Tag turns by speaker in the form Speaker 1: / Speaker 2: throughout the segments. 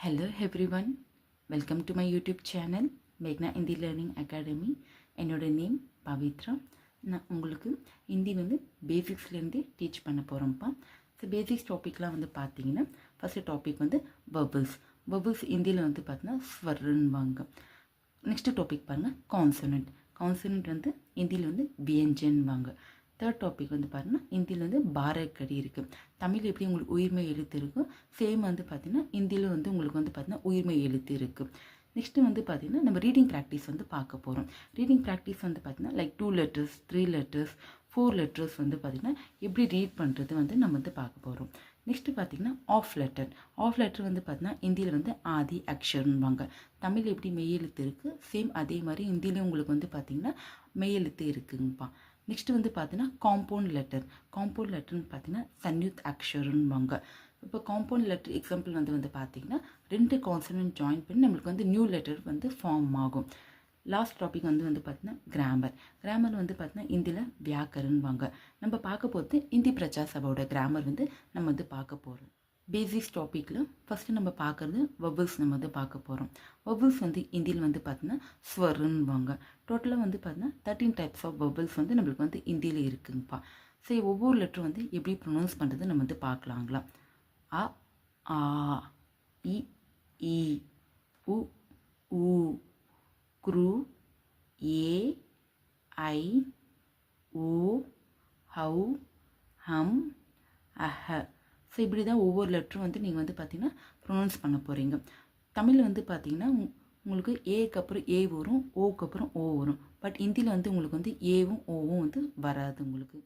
Speaker 1: Hello everyone, welcome to my YouTube channel Meghna Hindi Learning Academy. என்னோட name Pavithra. நான் உங்களுக்கு Hindi பேசிக்ஸ்லேருந்தே teach பண்ண போகிறோம்ப்பா. So basics டாப்பிக்லாம் பார்த்தீங்கன்னா ஃபஸ்ட்டு டாபிக் பபிள்ஸ். பபிள்ஸ் ஹிந்தியில் பார்த்தீங்கன்னா ஸ்வர்ன்வாங்க. நெக்ஸ்ட்டு டாபிக் பாருங்கள் கான்சனன்ட். கான்சனன்ட் ஹிந்தியில் வியஞ்சன்வாங்க. தேர்ட் டாபிக் பாருங்கன்னா ஹிந்தியில் பாரக்கடி இருக்குது. தமிழ் எப்படி உங்களுக்கு உயிர்மை எழுத்து இருக்கும், சேம் பார்த்தீங்கன்னா ஹிந்தியில் உங்களுக்கு பார்த்தீங்கன்னா உயிர்மை எழுத்து இருக்குது. நெக்ஸ்ட்டு பார்த்தீங்கன்னா நம்ம ரீடிங் ப்ராக்டிஸ் பார்க்க போகிறோம். ரீடிங் ப்ராக்டிஸ் பார்த்தீங்கன்னா லைக் 2 letters 3 letters 4 letters பார்த்தீங்கன்னா எப்படி ரீட் பண்ணுறது நம்ம பார்க்க போகிறோம். நெக்ஸ்ட்டு பார்த்தீங்கன்னா ஆஃப் லெட்டர். ஆஃப் லெட்டர் பார்த்தீங்கன்னா ஹிந்தியில் ஆதி அக்ஷரம்வாங்க. தமிழ் எப்படி மெய்யெழுத்து இருக்குது, சேம் அதே மாதிரி ஹிந்தியிலும் உங்களுக்கு பார்த்தீங்கன்னா மெய்யெழுத்து இருக்குங்கப்பா. நெக்ஸ்ட்டு பார்த்தீங்கன்னா காம்பவுண்ட் லெட்டர். காம்பவுண்ட் லெட்டர்னு பார்த்தீங்கன்னா சன்யுத் அக்ஷரம்வாங்க. இப்போ காம்பவுண்ட் லெட்டர் எக்ஸாம்பிள் பார்த்தீங்கன்னா 2 கான்சனன்ட் ஜாயின் பண்ணி நம்மளுக்கு நியூ லெட்டர் ஃபார்ம் ஆகும். லாஸ்ட் டாபிக் பார்த்தீங்கன்னா கிராமர். கிராமர் பார்த்தீங்கன்னா ஹிந்தியில் வியாக்கரன்வாங்க. நம்ம பார்க்க போகிறது ஹிந்தி பிரஜா சபாவோட கிராமர் நம்ம பார்க்க போகிறோம். பேசிக்ஸ் டாப்பிக்கில் ஃபஸ்ட்டு நம்ம பார்க்குறது வபிள்ஸ் நம்ம பார்க்க போகிறோம். வபிள்ஸ் ஹிந்தியில் பார்த்தீங்கன்னா ஸ்வருன்வாங்க. டோட்டலாக பார்த்தீங்கன்னா 13 டைப்ஸ் ஆஃப் வபிள்ஸ் நம்மளுக்கு ஹிந்தியில் இருக்குங்கப்பா. சரி, ஒவ்வொரு லெட்டரும் எப்படி ப்ரொனவுன்ஸ் பண்ணுறது நம்ம பார்க்கலாங்களா. அ ஆ இ ஈ உ ஊ குரு ஏ ஐ ஓ ஹௌ ஹம் அஹ. ஸோ இப்படி தான் ஒவ்வொரு லெட்டரும் நீங்கள் பார்த்தீங்கன்னா ப்ரொனவுன்ஸ் பண்ண போகிறீங்க. தமிழ் பார்த்தீங்கன்னா உங்களுக்கு ஏக்கு அப்புறம் ஏ வரும், ஓக்கு அப்புறம் ஓ வரும். பட் ஹிந்தியில் உங்களுக்கு ஏவும் ஓவும் வராது. உங்களுக்கு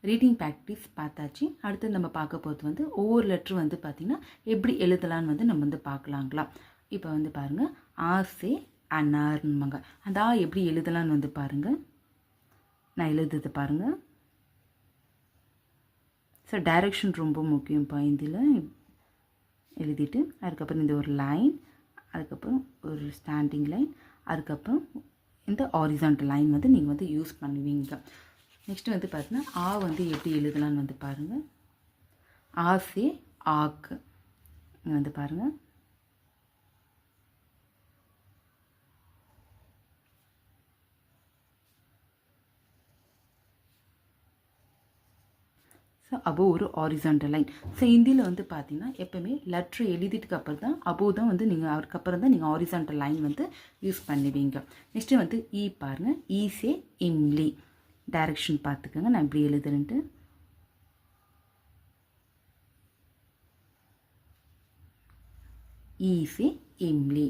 Speaker 1: ரீடிங் ப்ராக்டிஸ் பார்த்தாச்சு. அடுத்து நம்ம பார்க்க போகிறது ஒவ்வொரு லெட்ரு பார்த்தீங்கன்னா எப்படி எழுதலான்னு நம்ம பார்க்கலாங்களா. இப்போ பாருங்கள், ஆசே அனார்னுவாங்க. அதா எப்படி எழுதலான்னு பாருங்கள். நான் எழுதுறது பாருங்கள். ஸோ டைரெக்ஷன் ரொம்ப முக்கியம்ப்பா. ஹிந்தியில் எழுதிட்டு அதுக்கப்புறம் இந்த ஒரு லைன், அதுக்கப்புறம் ஒரு ஸ்டாண்டிங் லைன், அதுக்கப்புறம் இந்த ஹாரிசான்டல் லைன் நீங்கள் யூஸ் பண்ணுவீங்க. நெக்ஸ்ட்டு பார்த்தீங்கன்னா ஆ எப்படி எழுதலான்னு பாருங்கள். ஆசே ஆக்கு பாருங்கள். ஸோ அபோவ் ஒரு ஹாரிசான்டல் லைன். ஸோ ஹிந்தியில் பார்த்தீங்கன்னா எப்போவுமே லெட்ரு எழுதிட்டுக்கு அப்புறம் தான் அபோவ் தான் நீங்கள் அதுக்கப்புறம் தான் நீங்கள் ஹாரிசான்டல் லைன் யூஸ் பண்ணுவீங்க. நெக்ஸ்ட்டு ஈ பாருங்கள். ஈசே இம்லி. டைரெக்ஷன் பார்த்துக்கோங்க, நான் இப்படி எழுதுறேன்ட்டு. ஈசே இம்லி.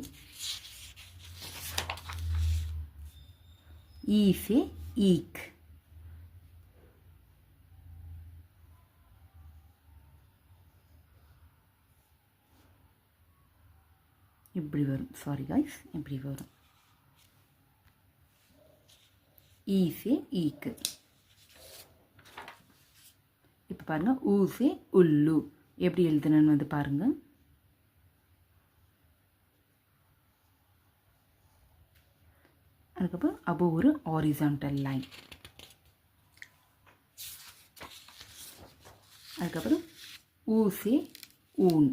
Speaker 1: ஈசே ஈக். இப்படி வரும். சாரி காய்ஸ், இப்படி வரும். ஈசே ஈக்கு. இப்போ பாருங்கள், ஊசே உள்ளு. எப்படி எழுதுனன்னு பாருங்கள். அதுக்கப்புறம் அப்போ ஒரு ஹாரிசான்டல் லைன். அதுக்கப்புறம் ஊசே ஊன்.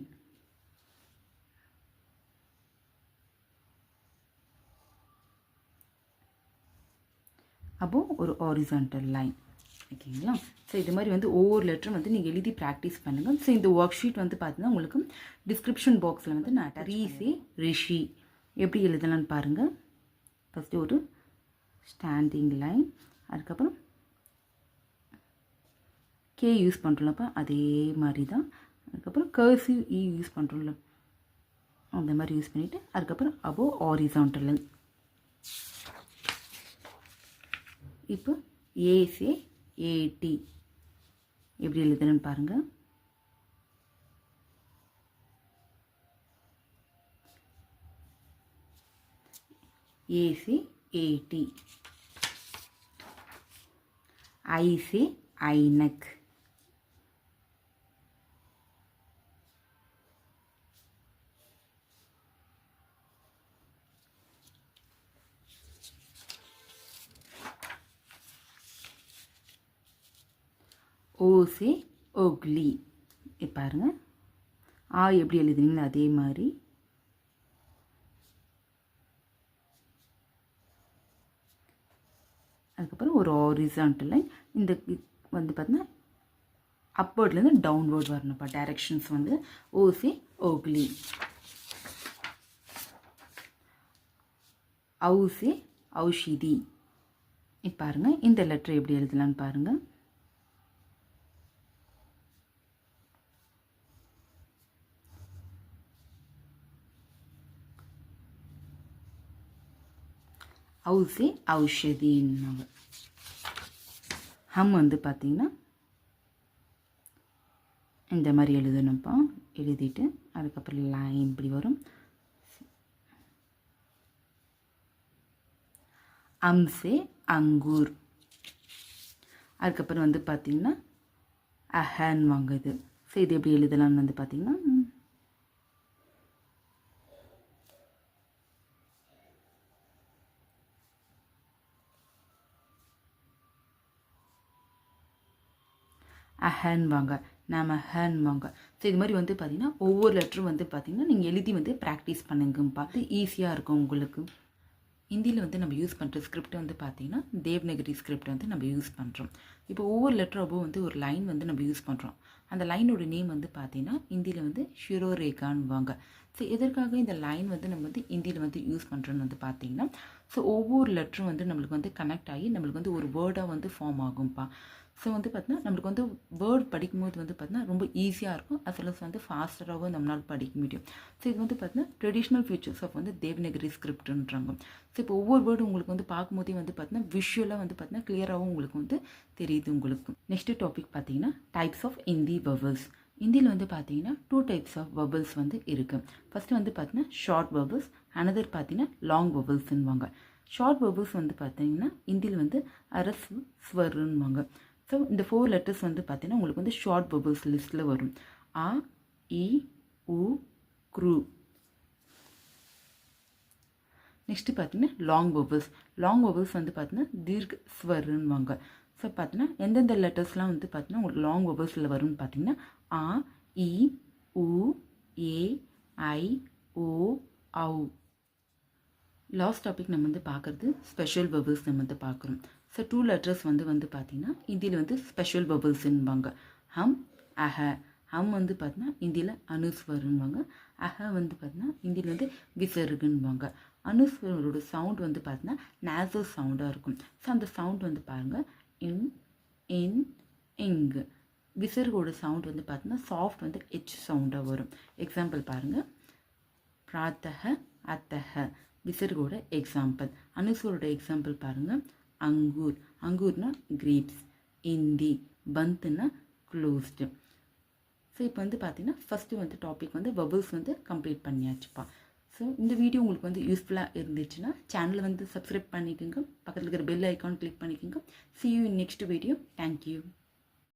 Speaker 1: அப்போ ஒரு ஹாரிசான்டல் லைன். ஓகேங்களா. ஸோ இது மாதிரி ஒவ்வொரு லெட்டரும் நீங்கள் எழுதி ப்ராக்டிஸ் பண்ணுங்கள். ஸோ இந்த ஒர்க் ஷீட் பார்த்தீங்கன்னா உங்களுக்கு டிஸ்கிரிப்ஷன் பாக்ஸில் நான் ரீசே ரிஷி எப்படி எழுதலான்னு பாருங்கள். ஃபஸ்ட்டு ஒரு ஸ்டாண்டிங் லைன், அதுக்கப்புறம் கே யூஸ் பண்ணுறோம்லப்பா அதே மாதிரி தான். அதுக்கப்புறம் கர்சிவ் இ யூஸ் பண்ணுறோம்ல அந்த மாதிரி யூஸ் பண்ணிவிட்டு அதுக்கப்புறம் அபோ ஹாரிசான்டல் லைன். இப்போ ஏசே ஏடி எப்படி எழுதுறேன்னு பாருங்கள். ஏசே ஏடி. ஐசே ஐனக். ஓசே ஒக்லி. பாருங்கள், ஆ எப்படி எழுதுனீங்களோ அதே மாதிரி அதுக்கப்புறம் ஒரு ஹாரிசான்டல் லைன். இந்த வந்து பார்த்தீங்கன்னா அப்வர்ட்லேருந்து டவுன்வர்ட் வரணும்ப்பா. டைரக்ஷன்ஸ் வந்து ஓசே ஓக்லி, ஔசே ஔஷிதி. இப்போ பாருங்கள் இந்த லெட்டர் எப்படி எழுதலான்னு பாருங்கள். ஔசே ஔஷதின்னாங்க. ஹம் வந்து பார்த்திங்கன்னா இந்த மாதிரி எழுதணும்ப்பா. எழுதிட்டு அதுக்கப்புறம் லைன் இப்படி வரும். அம்சே அங்கூர். அதுக்கப்புறம் வந்து பார்த்திங்கன்னா அஹன் வாங்குது. ஸோ இது எப்படி எழுதலான்னு வந்து பார்த்திங்கன்னா அஹன் வாங்க, நம்ம ஹன் வாங்க. ஸோ இது மாதிரி வந்து பார்த்திங்கன்னா ஒவ்வொரு லெட்டரும் வந்து பார்த்திங்கன்னா நீங்கள் எழுதி வந்து ப்ராக்டிஸ் பண்ணுங்கப்பா. அது ஈஸியாக இருக்கும் உங்களுக்கு. ஹிந்தியில் வந்து நம்ம யூஸ் பண்ணுற ஸ்கிரிப்ட் வந்து பார்த்திங்கன்னா தேவ்நகரி ஸ்கிரிப்ட் வந்து நம்ம யூஸ் பண்ணுறோம். இப்போ ஒவ்வொரு லெட்டர் அப்போ வந்து ஒரு லைன் வந்து நம்ம யூஸ் பண்ணுறோம். அந்த லைனோட நேம் வந்து பார்த்திங்கன்னா ஹிந்தியில் வந்து ஷிரோரேகான்னு வாங்க. ஸோ எதற்காக இந்த லைன் வந்து நம்ம வந்து ஹிந்தியில் வந்து யூஸ் பண்ணுறோன்னு வந்து பார்த்திங்கன்னா ஸோ ஒவ்வொரு லெட்டரும் வந்து நம்மளுக்கு வந்து கனெக்ட் ஆகி நம்மளுக்கு வந்து ஒரு வேர்டாக வந்து ஃபார்ம் ஆகும்ப்பா. ஸோ வந்து பார்த்தீங்கன்னா நம்மளுக்கு வந்து வேர்ட் படிக்கும்போது வந்து பார்த்தீங்கன்னா ரொம்ப ஈஸியாக இருக்கும். as well as வந்து ஃபாஸ்டராகவும் நம்மளால் படிக்க முடியும். ஸோ இது வந்து பார்த்தீங்கன்னா ட்ரெடிஷ்னல் ஃபீச்சர்ஸ் ஆஃப் வந்து தேவ்நகரி ஸ்கிரிப்ட்ன்றாங்க. ஸோ இப்போ ஒவ்வொரு வேர்டும் உங்களுக்கு வந்து பார்க்கும்போதே வந்து பார்த்தீங்கன்னா விஷுவலாக வந்து பார்த்தீங்கன்னா கிளியராகவும் உங்களுக்கு வந்து தெரியுது உங்களுக்கு. நெக்ஸ்ட் டாபிக் பார்த்தீங்கன்னா டைப்ஸ் ஆஃப் ஹிந்தி வவல்ஸ். ஹிந்தியில் வந்து பார்த்தீங்கன்னா 2 டைப்ஸ் ஆஃப் வவல்ஸ் வந்து இருக்குது. ஃபஸ்ட்டு வந்து பார்த்தீங்கன்னா ஷார்ட் வவல்ஸ், அனதர் பார்த்தீங்கன்னா லாங் வவல்ஸ்ன்னுவாங்க. ஷார்ட் வவல்ஸ் வந்து பார்த்தீங்கன்னா ஹிந்தியில் வந்து அரஸ் ஸ்வருன்னுவாங்க. ஸோ இந்த 4 லெட்டர்ஸ் வந்து பார்த்தீங்கன்னா உங்களுக்கு வந்து ஷார்ட் வவல்ஸ் லிஸ்ட்டில் வரும். ஆ, இ, உ, க்ரு. நெக்ஸ்ட்டு பார்த்தீங்கன்னா லாங் வவல்ஸ். லாங் வவல்ஸ் வந்து பார்த்தீங்கன்னா தீர்க் ஸ்வருன்னுவாங்க. ஸோ பார்த்தீங்கன்னா எந்தெந்த லெட்டர்ஸ்லாம் வந்து பார்த்தீங்கன்னா உங்களுக்கு லாங் வவல்ஸில் வரும்னு பார்த்தீங்கன்னா ஆ, இ, உ, ஏ, ஐ, ஓ, ஔ. லாஸ்ட் டாபிக் நம்ம வந்து பார்க்குறது ஸ்பெஷல் வவல்ஸ் நம்ம வந்து பார்க்குறோம். ஸோ 2 லெட்டர்ஸ் வந்து பார்த்தீங்கன்னா ஹிந்தியில் வந்து ஸ்பெஷல் வவல்ஸ்ன்னுவாங்க. ஹம், அஹ. ஹம் வந்து பார்த்தீங்கன்னா ஹிந்தியில் அனுஸ்வருன்னுவாங்க. அஹ வந்து பார்த்தீங்கன்னா ஹிந்தியில் வந்து விசர்குன்னுவாங்க. அனுஸ்வரோட சவுண்ட் வந்து பார்த்தீங்கன்னா நேசல் சவுண்டாக இருக்கும். ஸோ அந்த சவுண்ட் வந்து பாருங்கள் இன், இன், இங். விசர்கோட சவுண்ட் வந்து பார்த்தீங்கன்னா சாஃப்ட் வந்து எச் சவுண்டாக வரும். எக்ஸாம்பிள் பாருங்கள், பிராத்தக, அத்தக. விசர்கோட எக்ஸாம்பிள். அனுஸ்வரோட எக்ஸாம்பிள் பாருங்கள், அங்கூர். அங்கூர்னா கிரேப்ஸ். இந்தி. பந்துன்னா க்ளோஸ்டு. ஸோ இப்போ வந்து பார்த்தீங்கன்னா ஃபஸ்ட்டு வந்து டாபிக் வந்து வவல்ஸ் வந்து கம்ப்ளீட் பண்ணியாச்சுப்பா. ஸோ இந்த வீடியோ உங்களுக்கு வந்து யூஸ்ஃபுல்லாக இருந்துச்சுன்னா சேனலை வந்து சப்ஸ்கிரைப் பண்ணிக்கோங்க. பக்கத்தில் இருக்கிற பெல் ஐக்கான் கிளிக் பண்ணிக்கோங்க. see you in next video. Thank you.